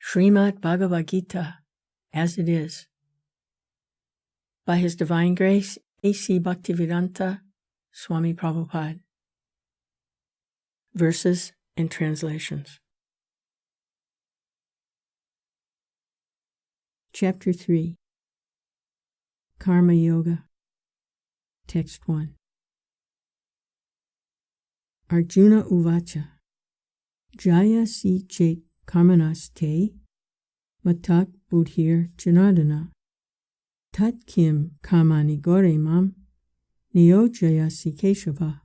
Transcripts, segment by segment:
Srimad Bhagavad Gita, as it is. By His Divine Grace, A.C. Bhaktivedanta Swami Prabhupada. Verses and translations. Chapter 3. Karma Yoga. Text 1. Arjuna Uvacha. Jaya si chet karmanas te matak buddhir janardana tat kim kamani gore mam niyojaya si keshava.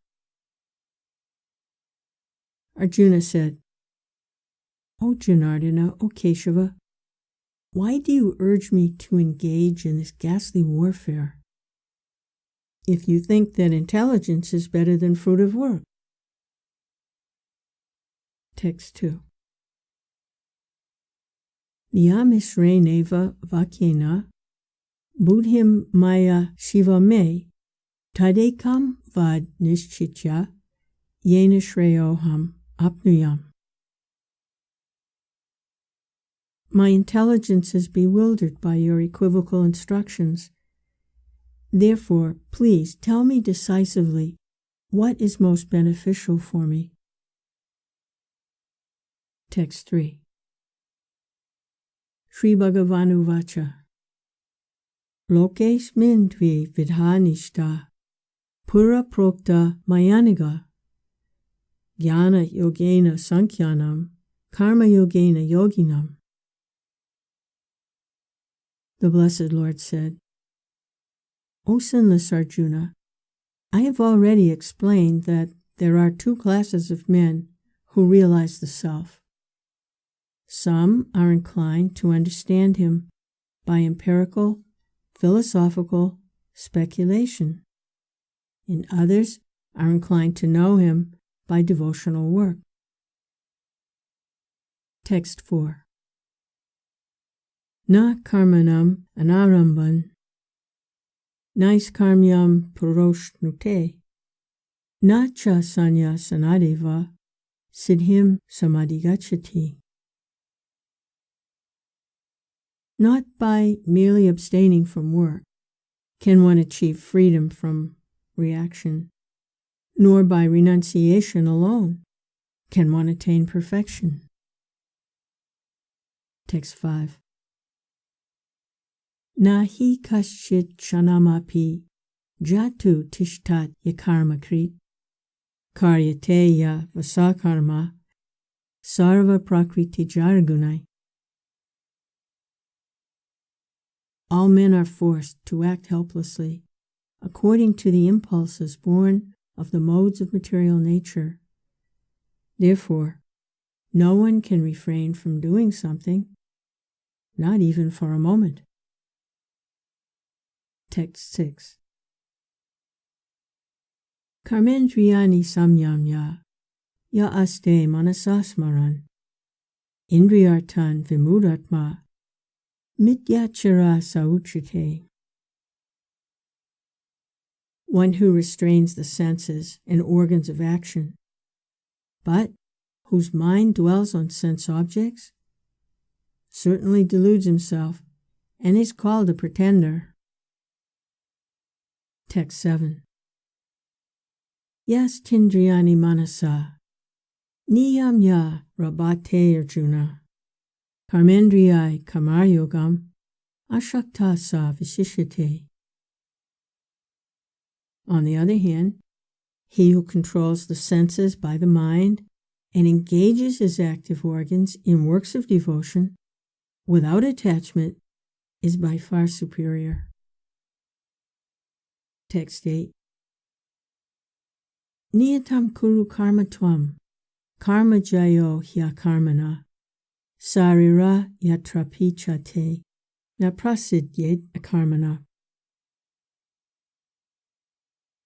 Arjuna said, O Janardana, O Keshava, why do you urge me to engage in this ghastly warfare? If you think that intelligence is better than fruit of work. Text 2. Niyamisre neva vakyena buddhim maya shiva me tadekam vad nishchitya yena shreyoham apnuyam. My intelligence is bewildered by your equivocal instructions. Therefore, please tell me decisively what is most beneficial for me. Text 3. Sri Bhagavanu Vacha. Lokesmin dvi vidhanishta pura prokta mayaniga jnana yogena sankhyanam karma yogena yoginam. The Blessed Lord said, O sinless Arjuna, I have already explained that there are two classes of men who realize the self. Some are inclined to understand him by empirical, philosophical speculation, and others are inclined to know him by devotional work. Text 4. Na karmanam anaramban naiskarmyam puroshnute na cha sanyasanadeva siddhim samadhigachati. Not by merely abstaining from work can one achieve freedom from reaction, nor by renunciation alone can one attain perfection. Text 5. Nahi kaschit chanamapi jatu tishtat yakarmakrit karyate ya vasakarma sarva prakriti jargunai. All men are forced to act helplessly, according to the impulses born of the modes of material nature. Therefore, no one can refrain from doing something, not even for a moment. Text 6. Karmendriyani samyamya ya aste manasasmaran indriyartan vimudatma mityachara sauchite. One who restrains the senses and organs of action, but whose mind dwells on sense objects, certainly deludes himself and is called a pretender. Text 7. Yas tindriyani manasa niyamya rabate arjuna karmendriyai kamaryogam ashakta sa visishite. On the other hand, he who controls the senses by the mind and engages his active organs in works of devotion without attachment is by far superior. Text 8. Niyatam kuru karma tvam karma jayo hyakarmana sarira yatrapichate na prasidyet akarmana.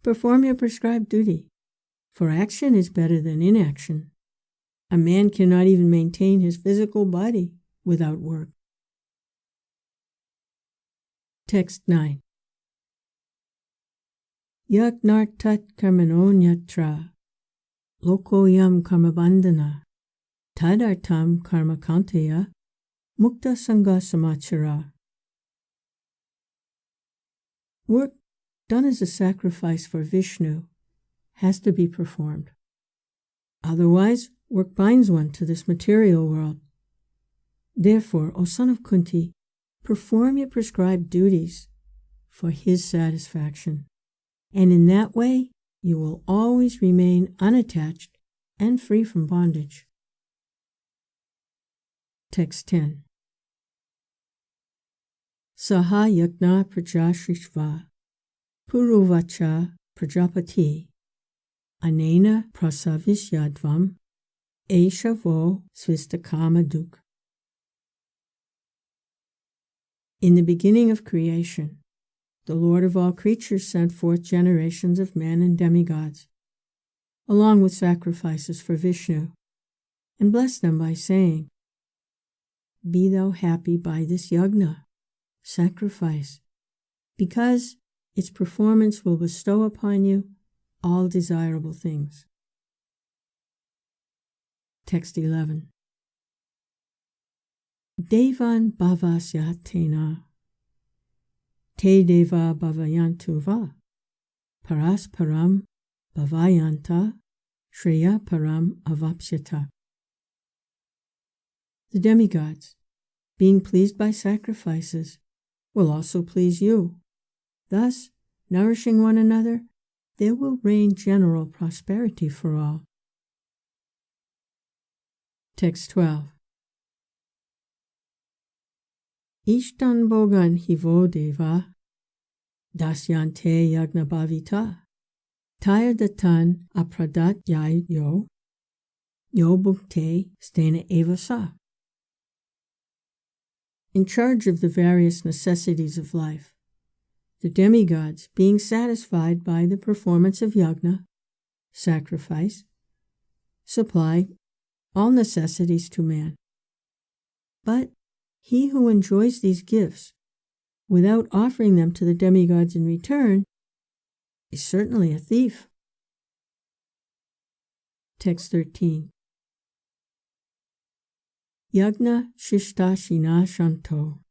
Perform your prescribed duty, for action is better than inaction. A man cannot even maintain his physical body without work. Text 9. Yagnartat karmanonyatra lokoyam karmabandhana tadartam karmakantaya Mukta Sangha Samachara. Work done as a sacrifice for Vishnu has to be performed. Otherwise, work binds one to this material world. Therefore, O son of Kunti, perform your prescribed duties for his satisfaction, and in that way you will always remain unattached and free from bondage. Text 10. Saha yagna prajashrishva puruvacha prajapati anena prasavishyadvam eshavo svistakamadu. In the beginning of creation, the Lord of all creatures sent forth generations of men and demigods, along with sacrifices for Vishnu, and blessed them by saying, "Be thou happy by this yagna," sacrifice, because its performance will bestow upon you all desirable things. Text 11. Devan bhavasyatena te deva bhavayantu va paras param bhavayanta shreya param avapsyata. The demigods, being pleased by sacrifices, will also please you. Thus, nourishing one another, there will reign general prosperity for all. Text 12. Ishtan bogan hivo deva dasyante yagna bhavita tayadatan apradat yayo yo bhukte stena evasa. In charge of the various necessities of life, the demigods, being satisfied by the performance of yagna, sacrifice, supply all necessities to man. But he who enjoys these gifts without offering them to the demigods in return is certainly a thief. Text 13. Yagna shishta shina shanto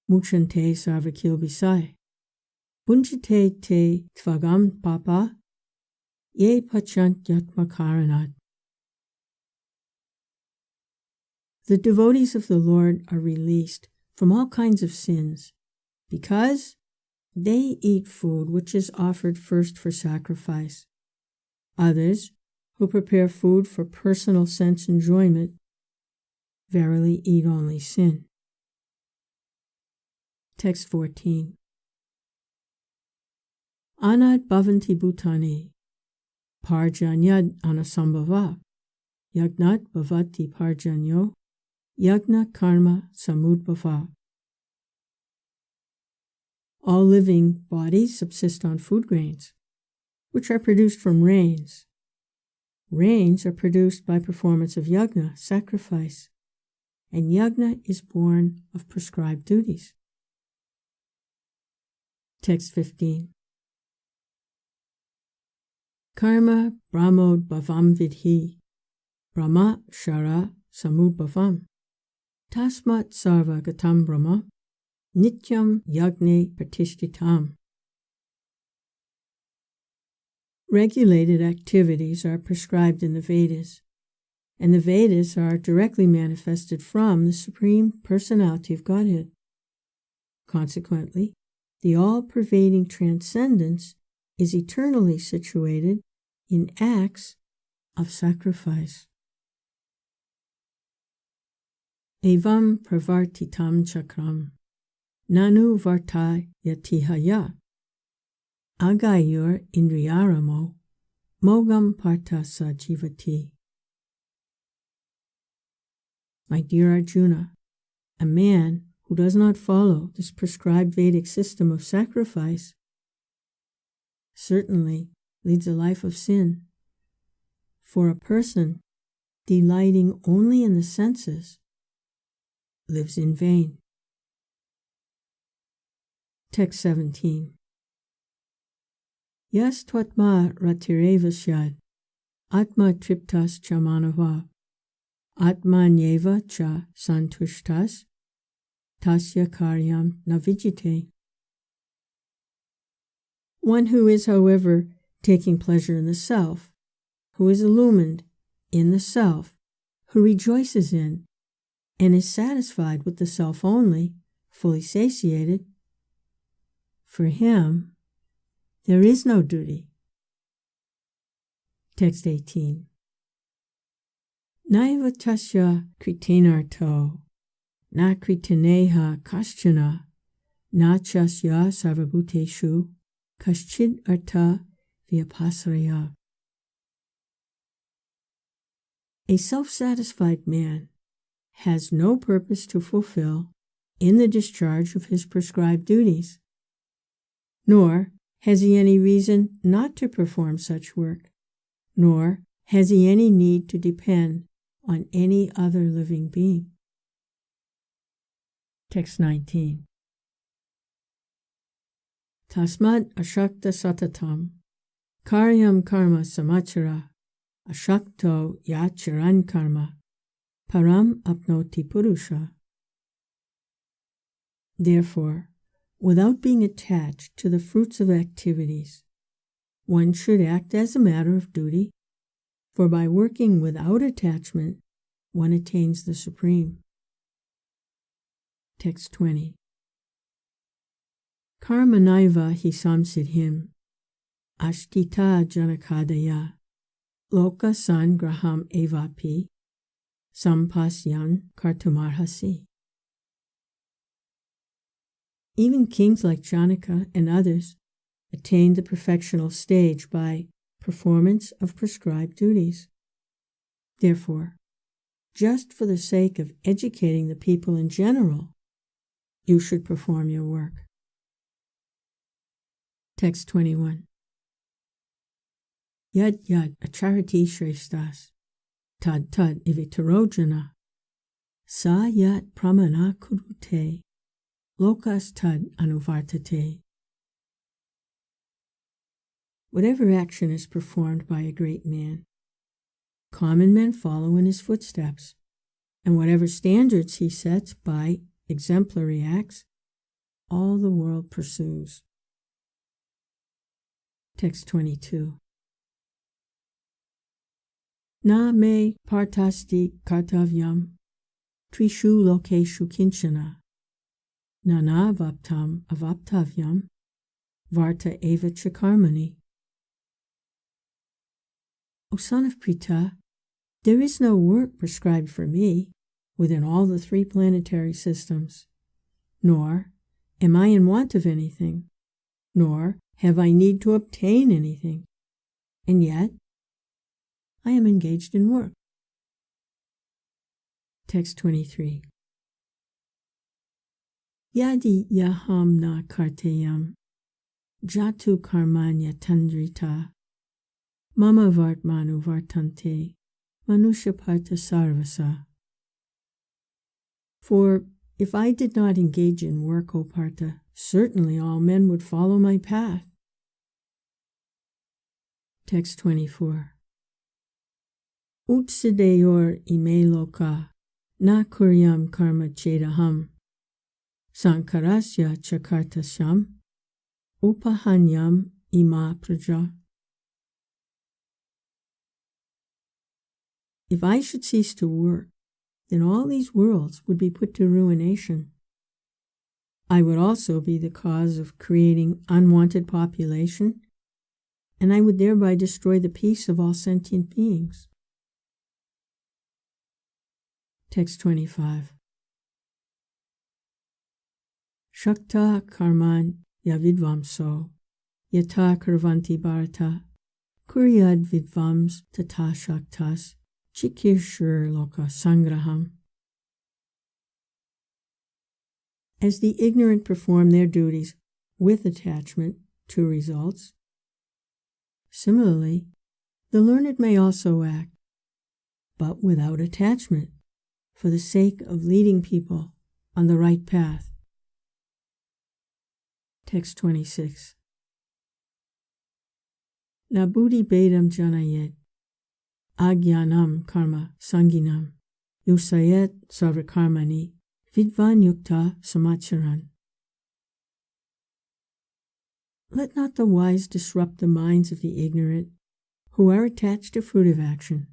mukshante sarvakil bisai bunjate te tvagam papa ye pachant yatma karanat. The devotees of the Lord are released from all kinds of sins because they eat food which is offered first for sacrifice. Others, who prepare food for personal sense enjoyment, verily eat only sin. Text 14. Anad bhavanti bhutani parjanyad anasambhava yagnat bhavati parjanyo yagna karma samudbhava. All living bodies subsist on food grains, which are produced from rains. Rains are produced by performance of yagna, sacrifice, and yagna is born of prescribed duties. Text 15. Karma brahmod bhavam vidhi brahma shara samudbhavam tasmat sarva gatam brahma nityam yagne pratishtitam. Regulated activities are prescribed in the Vedas, and the Vedas are directly manifested from the Supreme Personality of Godhead. Consequently, the all-pervading transcendence is eternally situated in acts of sacrifice. Evam pravartitam chakram nanu varta yatihaya agayur indriyaramo mogam partha sajivati. My dear Arjuna, a man who does not follow this prescribed Vedic system of sacrifice certainly leads a life of sin. For a person delighting only in the senses lives in vain. Text 17. Yas tvatma ratireva syad atma triptas chamanava Atmanyeva cha santushtas tasya karyam navijite. One who is, however, taking pleasure in the self, who is illumined in the self, who rejoices in and is satisfied with the self only, fully satiated, for him there is no duty. Text 18. Naiva tasya kritenarto, na kriteneha kaschana, na chasya sarvabhuteshu, kaschid artha vyapasaraya. A self-satisfied man has no purpose to fulfill in the discharge of his prescribed duties, nor has he any reason not to perform such work, nor has he any need to depend on any other living being. Text 19. Tasmad ashakta satatam, karyam karma samachara, ashakto yacharan karma, param apnoti purusha. Therefore, without being attached to the fruits of activities, one should act as a matter of duty, for by working without attachment, one attains the supreme. Text 20. Karma naiva hi samsidhim, ashtita janakadaya, loka sangraham evapi, sampasyan kartumarhasi. Even kings like Janaka and others attained the perfectional stage by performance of prescribed duties. Therefore, just for the sake of educating the people in general, you should perform your work. Text 21. Yad yad acharati shreshtas, tad tad ivitarojana, sa yat pramana kurute, lokas tad anuvartate. Whatever action is performed by a great man, common men follow in his footsteps, and whatever standards he sets by exemplary acts, all the world pursues. Text 22. Na me partasti kartavyam, trishu lokeshu kinchana, nana vaptam avaptavyam, varta eva chakarmani. O son of Pritha, there is no work prescribed for me within all the 3 planetary systems, nor am I in want of anything, nor have I need to obtain anything, and yet I am engaged in work. Text 23. Yadi yaham na karteyam, jatu karmanya tandrita, mama vartmanu vartante, manusha parta sarvasa. For if I did not engage in work, O Partha, certainly all men would follow my path. Text 24. Utsideyor ime loka, na kuryam karma chedaham, sankarasya chakartasyam, upahanyam ima praja. If I should cease to work, then all these worlds would be put to ruination. I would also be the cause of creating unwanted population, and I would thereby destroy the peace of all sentient beings. Text 25. Shakta karman yavidvamso, yata karvanti bharata, kuryad vidvams tata shaktas, chikirshur loka sangraham. As the ignorant perform their duties with attachment to results, similarly, the learned may also act, but without attachment, for the sake of leading people on the right path. Text 26. Na buddhi bedam janayet, agyanam karma sanginam, yusayet sarvakarmani vidvan yukta samacharan. Let not the wise disrupt the minds of the ignorant who are attached to fruitive action.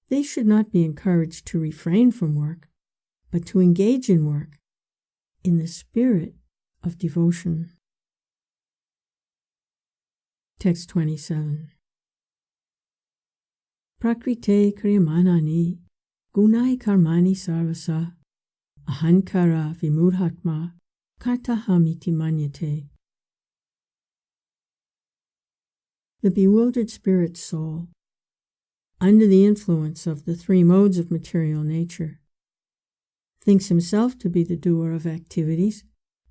They should not be encouraged to refrain from work, but to engage in work in the spirit of devotion. Text 27. Prakrite kriyamanani gunai karmani sarvasa ahankara vimudhatma kartahamiti manyate. The bewildered spirit soul, under the influence of the three modes of material nature, thinks himself to be the doer of activities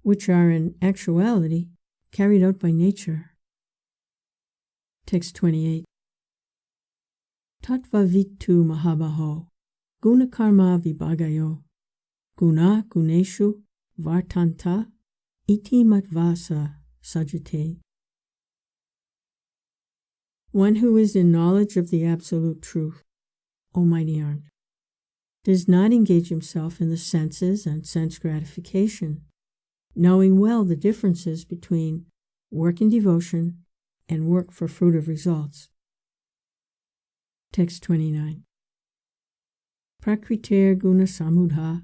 which are in actuality carried out by nature. Text 28. Tattva vittu mahabaho gunakarma vibhagayo guna guneshu vartanta iti matvasa sajate. One who is in knowledge of the absolute truth, O mighty aunt, does not engage himself in the senses and sense gratification, knowing well the differences between work in devotion and work for fruitive results. Text 29. Prakriter guna samudha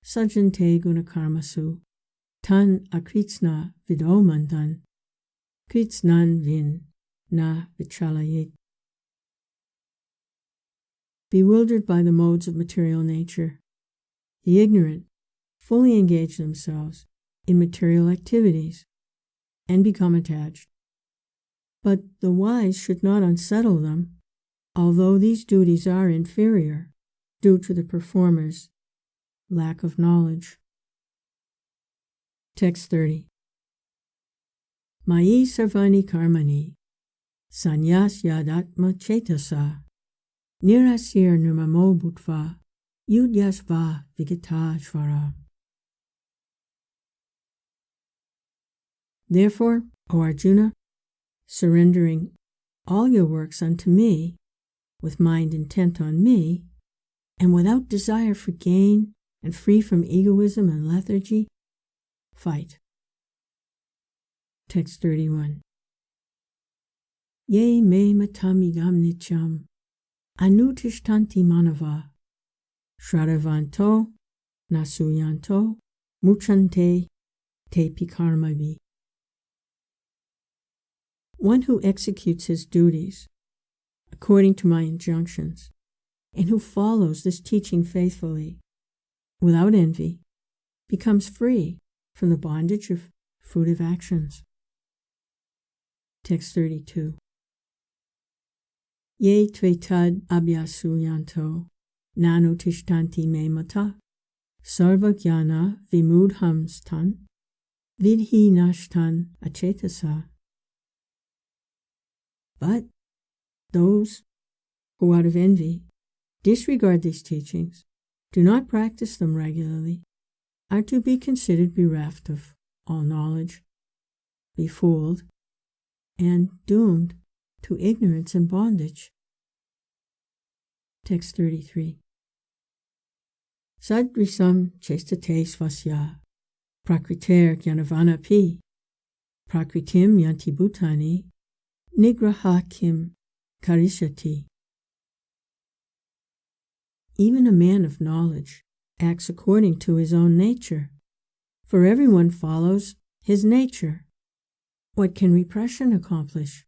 sajante guna karmasu tan akritsna vidomandan kritsnan vin na vichalayet. Bewildered by the modes of material nature, the ignorant fully engage themselves in material activities and become attached. But the wise should not unsettle them, although these duties are inferior due to the performer's lack of knowledge. Text 30. Mayi sarvani karmani sanyas yadatma chetasa nirasir nirmamo bhutva yudyasva vigita shvara. Therefore, O Arjuna, surrendering all your works unto me, with mind intent on me, and without desire for gain, and free from egoism and lethargy, fight. Text 31. Ye me matamidam nityam anutishtanti manava shravanto nasuyanto muchante te pikarmavi. One who executes his duties according to my injunctions and who follows this teaching faithfully, without envy, becomes free from the bondage of fruitive actions. Text 32. Ye tvetad abhyasuyanto nanutishtanti me mata sarva jnana vimudhamstan vidhi nashtan achetasa. But those who out of envy disregard these teachings, do not practice them regularly, are to be considered bereft of all knowledge, befooled, and doomed to ignorance and bondage. Text 33. Sadrisam chestate svasya prakriter jnanavanapi prakritim yanti bhutani nigraha kim karishati. Even a man of knowledge acts according to his own nature, for everyone follows his nature. What can repression accomplish?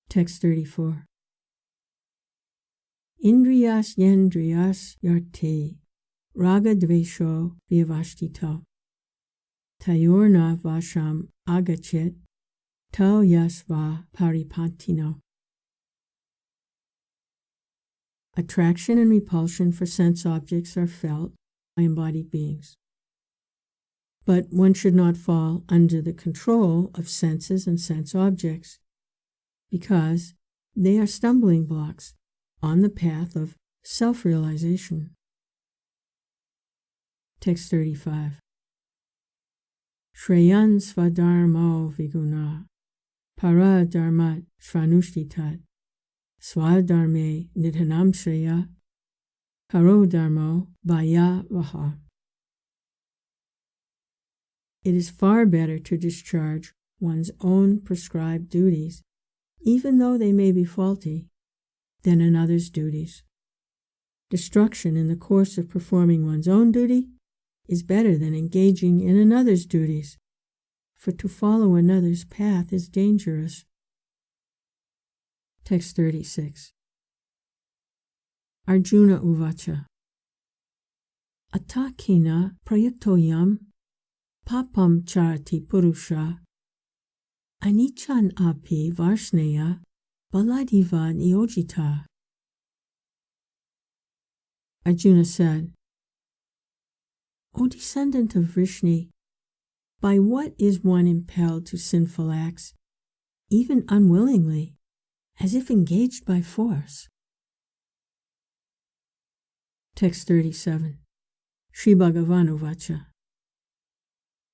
Text 34. Indriyas yendriyas yarte raga dvesho vyavashtita tayorna vasham agachet tau yasva paripantino. Attraction and repulsion for sense objects are felt by embodied beings. But one should not fall under the control of senses and sense objects, because they are stumbling blocks on the path of self-realization. Text 35. Shreyan svadharmo viguna paradharmat shvanushitat swadharme nidhanam shreya Karodharmo bhaya vaha. It is far better to discharge one's own prescribed duties, even though they may be faulty, than another's duties. Destruction in the course of performing one's own duty is better than engaging in another's duties, for to follow another's path is dangerous. Text 36. Arjuna Uvacha. Atakina prayaktoyam papam charati purusha anichan api varsneya baladiva niyojita. Arjuna said, O descendant of Vrishni, by what is one impelled to sinful acts, even unwillingly, as if engaged by force? Text 37. Sri Bhagavan Uvacha.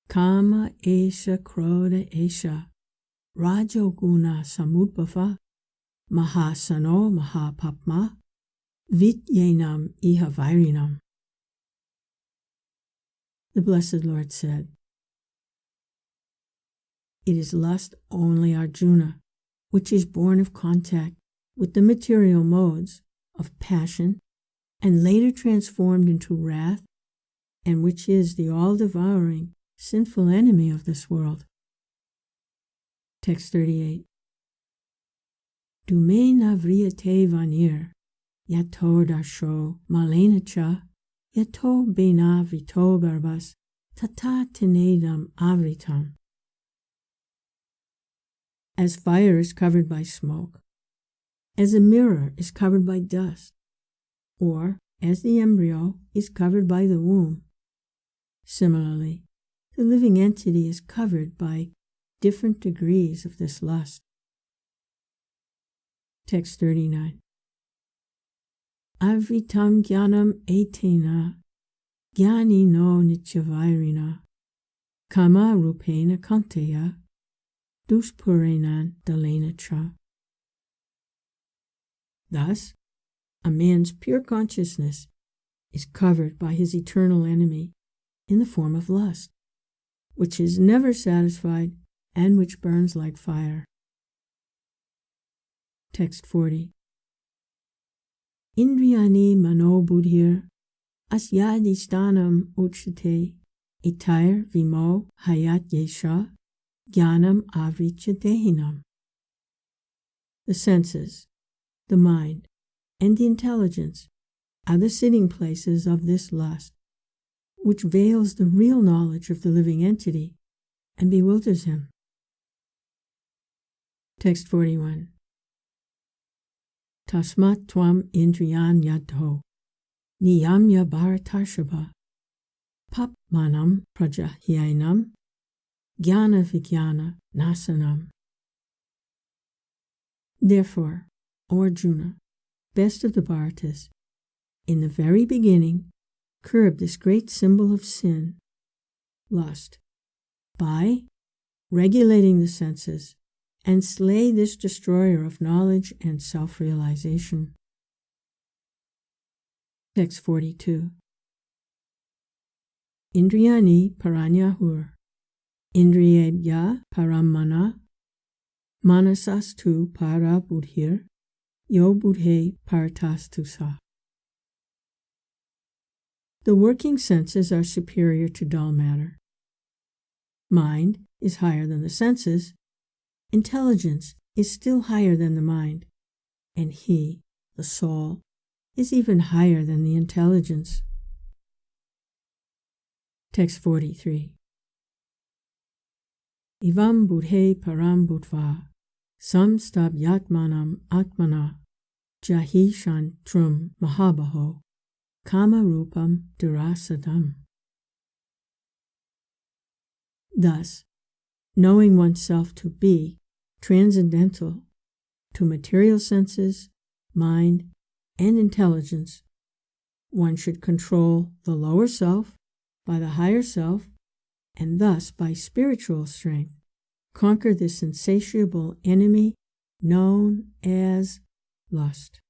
Kama esha krodha esha rajoguna samudbhava mahasano mahapapma vityenam iha vairinam. The Blessed Lord said, It is lust only, Arjuna, which is born of contact with the material modes of passion and later transformed into wrath, and which is the all-devouring, sinful enemy of this world. Text 38. Dume navriyate vanir yato darsho malenacha yato bena vrito garbas tata tenedam avritam. As fire is covered by smoke, as a mirror is covered by dust, or as the embryo is covered by the womb, similarly, the living entity is covered by different degrees of this lust. Text 39. Avritam jnanam etena jnani no nityavairina kama rupena kanteya duspurenan dalenacha. Thus, a man's pure consciousness is covered by his eternal enemy in the form of lust, which is never satisfied and which burns like fire. Text 40. Indriyani mano buddhir asyadistanam uchate itair vimo hayat yesha jnanam avricha dehinam. The senses, the mind, and the intelligence are the sitting places of this lust, which veils the real knowledge of the living entity and bewilders him. Text 41. Tasmat tvam indriyan yadho niyamya bharatarshava papmanam prajahyainam jnana vijnana nasanam. Therefore, O Arjuna, best of the Bharatas, in the very beginning, curb this great symbol of sin, lust, by regulating the senses, and slay this destroyer of knowledge and self-realization. Text 42. Indriyani paranyahur indriyebhya parammana manasastu para buddhir yo buddhe paratastu sa. The working senses are superior to dull matter. Mind is higher than the senses. Intelligence is still higher than the mind. And he, the soul, is even higher than the intelligence. Text 43. Ivam buddhe param buddhva samstabhyatmanam atmana jahi shantrum mahabaho kama rupam durasadam. Thus, knowing oneself to be transcendental to material senses, mind, and intelligence, one should control the lower self by the higher self, and thus by spiritual strength conquer this insatiable enemy known as lust.